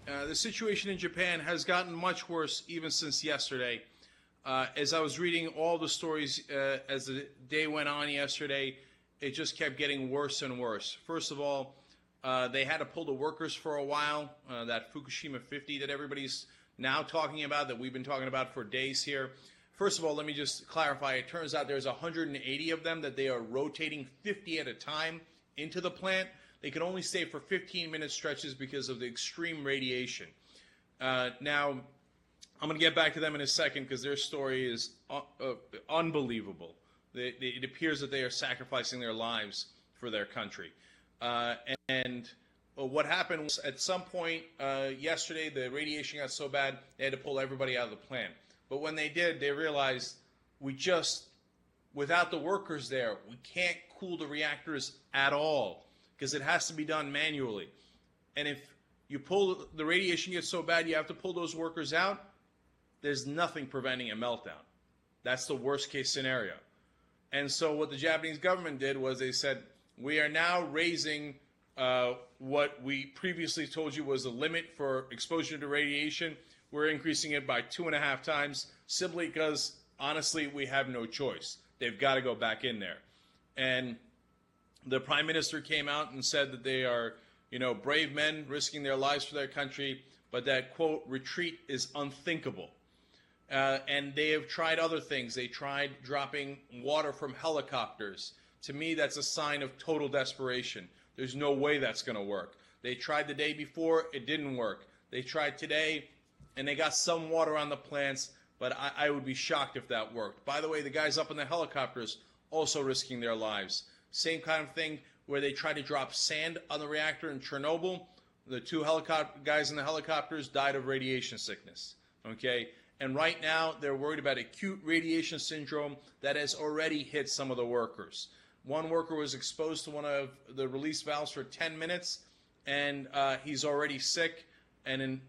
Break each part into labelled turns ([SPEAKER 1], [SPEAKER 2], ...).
[SPEAKER 1] The situation in Japan has gotten much worse even since yesterday. As I was reading all the stories as the day went on yesterday, it just kept getting worse and worse. First of all, they had to pull the workers for a while, that Fukushima 50 that everybody's now talking about, that we've been talking about for days here. First of all, let me just clarify. It turns out there's 180 of them that they are rotating 50 at a time into the plant. They can only stay for 15-minute stretches because of the extreme radiation. Now, I'm going to get back to them in a second because their story is unbelievable. It appears that they are sacrificing their lives for their country. And what happened was at some point yesterday, the radiation got so bad, they had to pull everybody out of the plant. But when they did, they realized without the workers there, we can't cool the reactors at all because it has to be done manually. And if the radiation gets so bad, you have to pull those workers out, there's nothing preventing a meltdown. That's the worst case scenario. And so what the Japanese government did was they said, we are now raising what we previously told you was the limit for exposure to radiation. We're increasing it by 2.5 times simply because, honestly, we have no choice. They've got to go back in there. And the Prime Minister came out and said that they are, brave men risking their lives for their country, but that, quote, retreat is unthinkable. And they have tried other things. They tried dropping water from helicopters. To me, that's a sign of total desperation. There's no way that's going to work. They tried the day before. It didn't work. They tried today, and they got some water on the plants, but I would be shocked if that worked. By the way, the guys up in the helicopters also risking their lives. Same kind of thing where they tried to drop sand on the reactor in Chernobyl. The two guys in the helicopters died of radiation sickness. Okay? And right now, they're worried about acute radiation syndrome that has already hit some of the workers. One worker was exposed to one of the release valves for 10 minutes, and he's already sick and in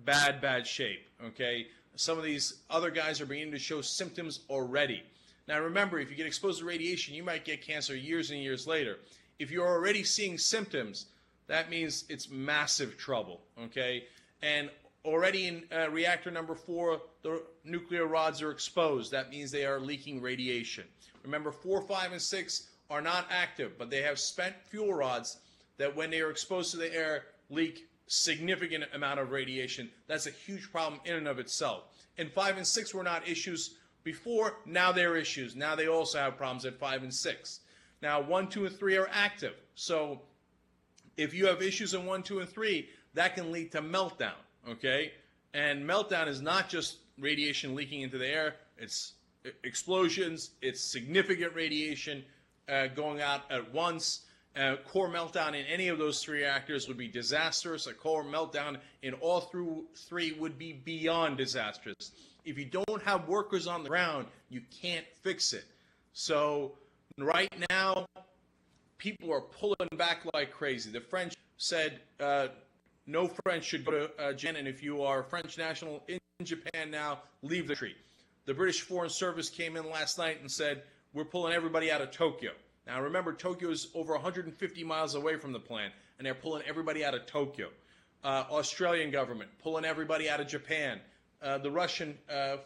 [SPEAKER 1] bad shape. Okay? Some of these other guys are beginning to show symptoms already. Now remember, if you get exposed to radiation, you might get cancer years and years later. If you're already seeing symptoms, that means it's massive trouble. Okay? And already in reactor number 4, the nuclear rods are exposed. That means they are leaking radiation. Remember, 4, 5, and 6 are not active, but they have spent fuel rods that when they are exposed to the air leak significant amount of radiation. That's a huge problem in and of itself. And 5 and 6 were not issues before. Now they're issues. Now they also have problems at 5 and 6. Now 1, 2, and 3 are active. So if you have issues in 1, 2, and 3, that can lead to meltdown. Okay? And meltdown is not just radiation leaking into the air. It's explosions. It's significant radiation going out at once. Core meltdown in any of those 3 reactors would be disastrous. A core meltdown in all 3 would be beyond disastrous. If you don't have workers on the ground, you can't fix it. So right now, people are pulling back like crazy. The French said no French should go to Japan, and if you are a French national in Japan now, leave the country. The British Foreign Service came in last night and said, we're pulling everybody out of Tokyo. Now remember, Tokyo is over 150 miles away from the plant, and they're pulling everybody out of Tokyo. Australian government pulling everybody out of Japan. The Russian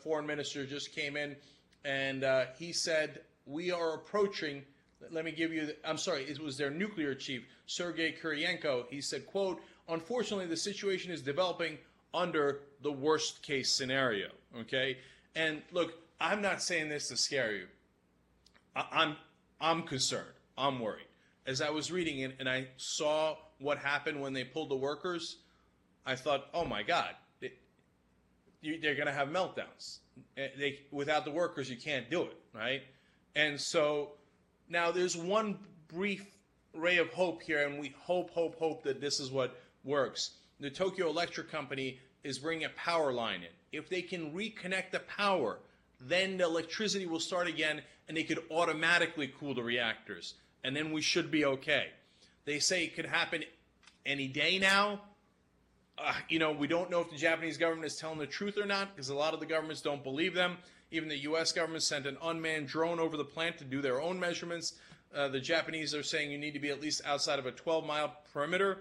[SPEAKER 1] foreign minister just came in, and he said, we are approaching, let me give you, it was their nuclear chief, Sergei Kuryenko. He said, quote, unfortunately, the situation is developing under the worst case scenario, okay? And look, I'm not saying this to scare you. I'm concerned. I'm worried. As I was reading it and I saw what happened when they pulled the workers, I thought, oh my God, they're going to have meltdowns. Without the workers, you can't do it, right? And so now there's one brief ray of hope here, and we hope that this is what works. The Tokyo Electric Company is bringing a power line in. If they can reconnect the power, then the electricity will start again, and they could automatically cool the reactors, and then we should be okay. They say it could happen any day now. We don't know if the Japanese government is telling the truth or not, because a lot of the governments don't believe them. Even the U.S. government sent an unmanned drone over the plant to do their own measurements. The Japanese are saying you need to be at least outside of a 12-mile perimeter.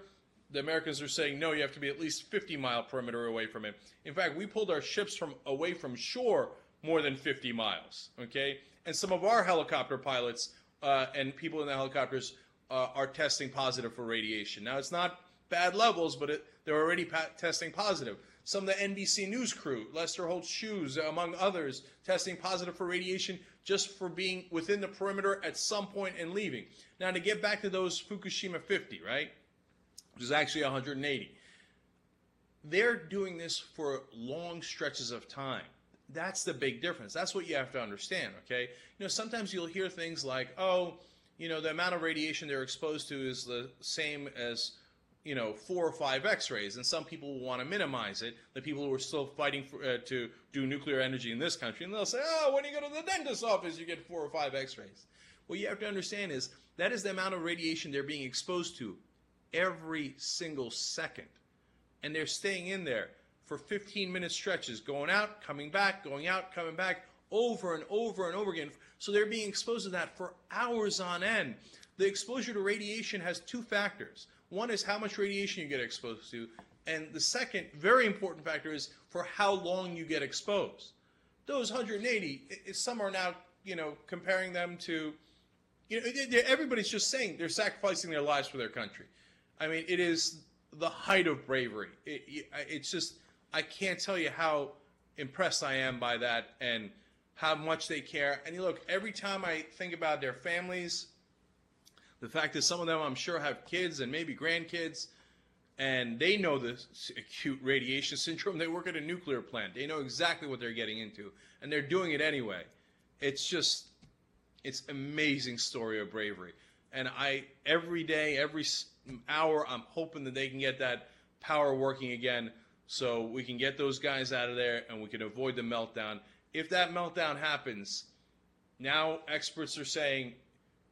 [SPEAKER 1] the Americans are saying, no, you have to be at least 50-mile perimeter away from it. In fact, we pulled our ships away from shore more than 50 miles, okay? And some of our helicopter pilots and people in the helicopters are testing positive for radiation. Now, it's not bad levels, but they're already testing positive. Some of the NBC News crew, Lester Holt Shoes, among others, testing positive for radiation just for being within the perimeter at some point and leaving. Now, to get back to those Fukushima 50, right, which is actually 180, they're doing this for long stretches of time. That's the big difference. That's what you have to understand, okay? You know, sometimes you'll hear things like, oh, you know, the amount of radiation they're exposed to is the same as, you know, 4 or 5 X-rays, and some people will want to minimize it, the people who are still fighting to do nuclear energy in this country, and they'll say, oh, when you go to the dentist's office, you get 4 or 5 X-rays. What you have to understand is that is the amount of radiation they're being exposed to every single second, and they're staying in there for 15-minute stretches, going out, coming back, going out, coming back, over and over and over again. So they're being exposed to that for hours on end. The exposure to radiation has 2 factors. One is how much radiation you get exposed to, and the second, very important factor, is for how long you get exposed. Those 180, some are now, you know, comparing them to, you know, everybody's just saying they're sacrificing their lives for their country. I mean, it is the height of bravery. It's just, I can't tell you how impressed I am by that and how much they care. And you look, every time I think about their families, the fact that some of them, I'm sure, have kids and maybe grandkids, and they know this acute radiation syndrome. They work at a nuclear plant. They know exactly what they're getting into, and they're doing it anyway. It's just, it's amazing story of bravery. And every day, every hour, I'm hoping that they can get that power working again so we can get those guys out of there and we can avoid the meltdown. If that meltdown happens, now experts are saying,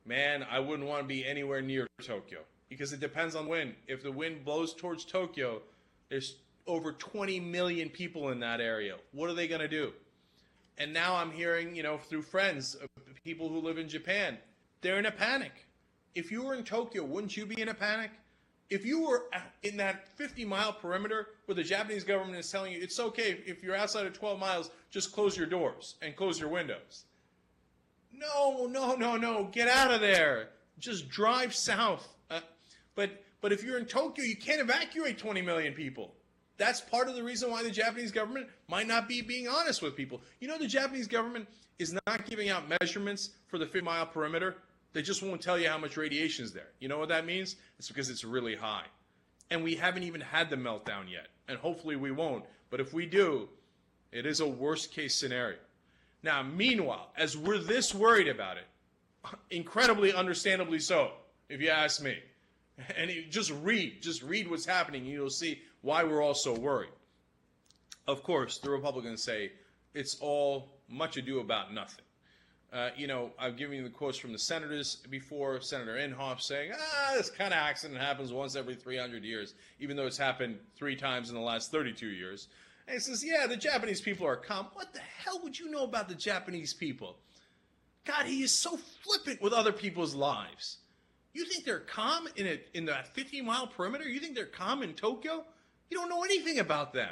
[SPEAKER 1] man, I wouldn't want to be anywhere near Tokyo because it depends on the wind. If the wind blows towards Tokyo, there's over 20 million people in that area. What are they going to do? And now I'm hearing, you know, through friends, people who live in Japan, they're in a panic. If you were in Tokyo, wouldn't you be in a panic? If you were in that 50-mile perimeter where the Japanese government is telling you it's okay if you're outside of 12 miles, just close your doors and close your windows. No, get out of there. Just drive south. But if you're in Tokyo, you can't evacuate 20 million people. That's part of the reason why the Japanese government might not be being honest with people. You know, the Japanese government is not giving out measurements for the 50-mile perimeter. They just won't tell you how much radiation is there. You know what that means? It's because it's really high. And we haven't even had the meltdown yet. And hopefully we won't. But if we do, it is a worst-case scenario. Now, meanwhile, as we're this worried about it, incredibly understandably so, if you ask me, and just read what's happening, and you'll see why we're all so worried. Of course, the Republicans say it's all much ado about nothing. You know, I've given you the quotes from the senators before, Senator Inhofe saying, this kind of accident happens once every 300 years, even though it's happened 3 times in the last 32 years. And he says, yeah, the Japanese people are calm. What the hell would you know about the Japanese people? God, he is so flippant with other people's lives. You think they're calm in that 50-mile perimeter? You think they're calm in Tokyo? You don't know anything about them.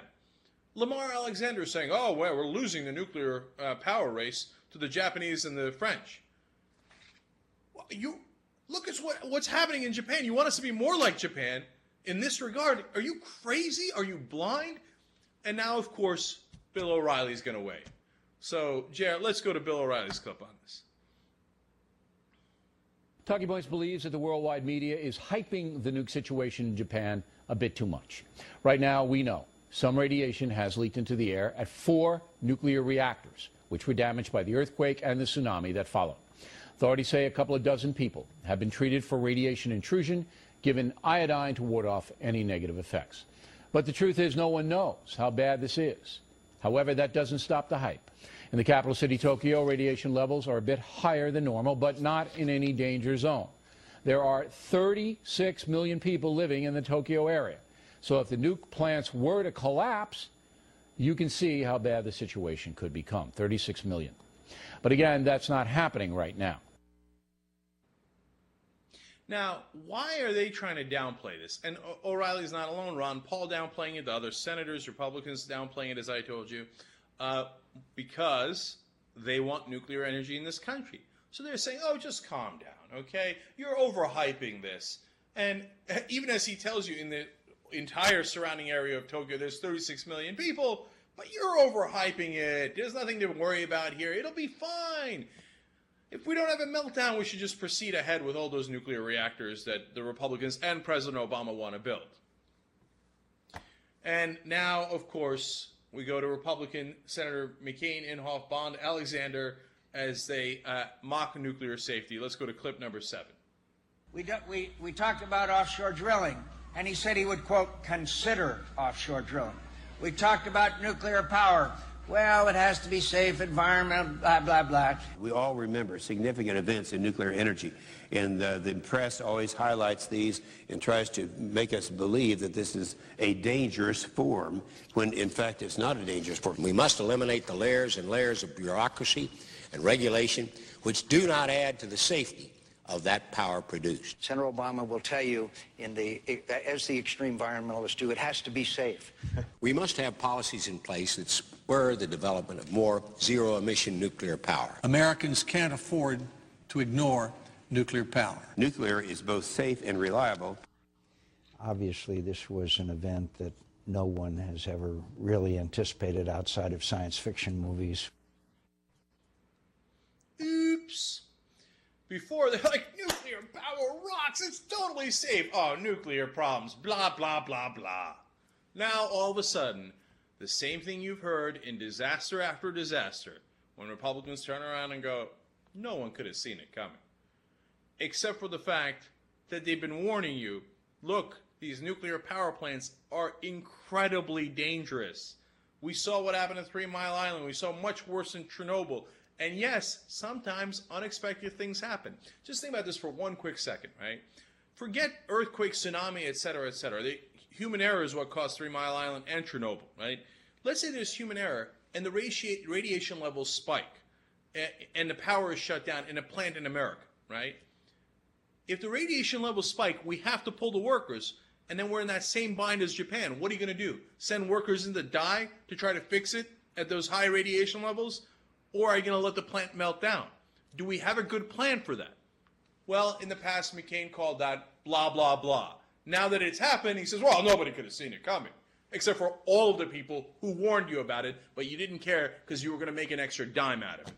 [SPEAKER 1] Lamar Alexander is saying, oh, well, we're losing the nuclear power race to the Japanese and the French. Well, you look at what's happening in Japan. You want us to be more like Japan in this regard? Are you crazy? Are you blind? And now, of course, Bill O'Reilly's going to weigh. So, Jared, let's go to Bill O'Reilly's clip on this.
[SPEAKER 2] Talking Points believes that the worldwide media is hyping the nuke situation in Japan a bit too much. Right now, we know some radiation has leaked into the air at 4 nuclear reactors, which were damaged by the earthquake and the tsunami that followed. Authorities say a couple of dozen people have been treated for radiation intrusion, given iodine to ward off any negative effects. But the truth is, no one knows how bad this is. However, that doesn't stop the hype. In the capital city, Tokyo, radiation levels are a bit higher than normal, but not in any danger zone. There are 36 million people living in the Tokyo area. So if the nuke plants were to collapse, you can see how bad the situation could become. 36 million. But again, that's not happening right now.
[SPEAKER 1] Now, why are they trying to downplay this? And O'Reilly's not alone. Ron Paul downplaying it. The other senators, Republicans downplaying it, as I told you, because they want nuclear energy in this country. So they're saying, oh, just calm down, okay? You're overhyping this. And even as he tells you in the entire surrounding area of Tokyo, there's 36 million people, but you're overhyping it. There's nothing to worry about here. It'll be fine. If we don't have a meltdown, we should just proceed ahead with all those nuclear reactors that the Republicans and President Obama want to build. And now, of course, we go to Republican Senator McCain, Inhofe, Bond, Alexander, as they mock nuclear safety. Let's go to clip number 7.
[SPEAKER 3] We talked about offshore drilling, and he said he would, quote, consider offshore drilling. We talked about nuclear power. Well, it has to be safe, environmental, blah, blah, blah.
[SPEAKER 4] We all remember significant events in nuclear energy, and the press always highlights these and tries to make us believe that this is a dangerous form, when in fact it's not a dangerous form.
[SPEAKER 5] We must eliminate the layers and layers of bureaucracy and regulation which do not add to the safety of that power produced.
[SPEAKER 3] Senator Obama will tell you, as the extreme environmentalists do, it has to be safe.
[SPEAKER 5] We must have policies in place that spur the development of more zero-emission nuclear power.
[SPEAKER 6] Americans can't afford to ignore nuclear power.
[SPEAKER 4] Nuclear is both safe and reliable.
[SPEAKER 7] Obviously, this was an event that no one has ever really anticipated outside of science fiction movies.
[SPEAKER 1] Oops. Before, they're like, nuclear power rocks, it's totally safe. Oh, nuclear problems, blah, blah, blah, blah. Now, all of a sudden, the same thing you've heard in disaster after disaster, when Republicans turn around and go, no one could have seen it coming. Except for the fact that they've been warning you, look, these nuclear power plants are incredibly dangerous. We saw what happened at 3 Mile Island. We saw much worse in Chernobyl. And yes, sometimes unexpected things happen. Just think about this for one quick second, right? Forget earthquake, tsunami, etc., etc. The human error is what caused 3 Mile Island and Chernobyl, right? Let's say there's human error and the radiation levels spike and the power is shut down in a plant in America, right? If the radiation levels spike, we have to pull the workers, and then we're in that same bind as Japan. What are you going to do? Send workers in to die to try to fix it at those high radiation levels? Or are you going to let the plant melt down? Do we have a good plan for that? Well, in the past, McCain called that blah, blah, blah. Now that it's happened, he says, well, nobody could have seen it coming, except for all of the people who warned you about it, but you didn't care because you were going to make an extra dime out of it.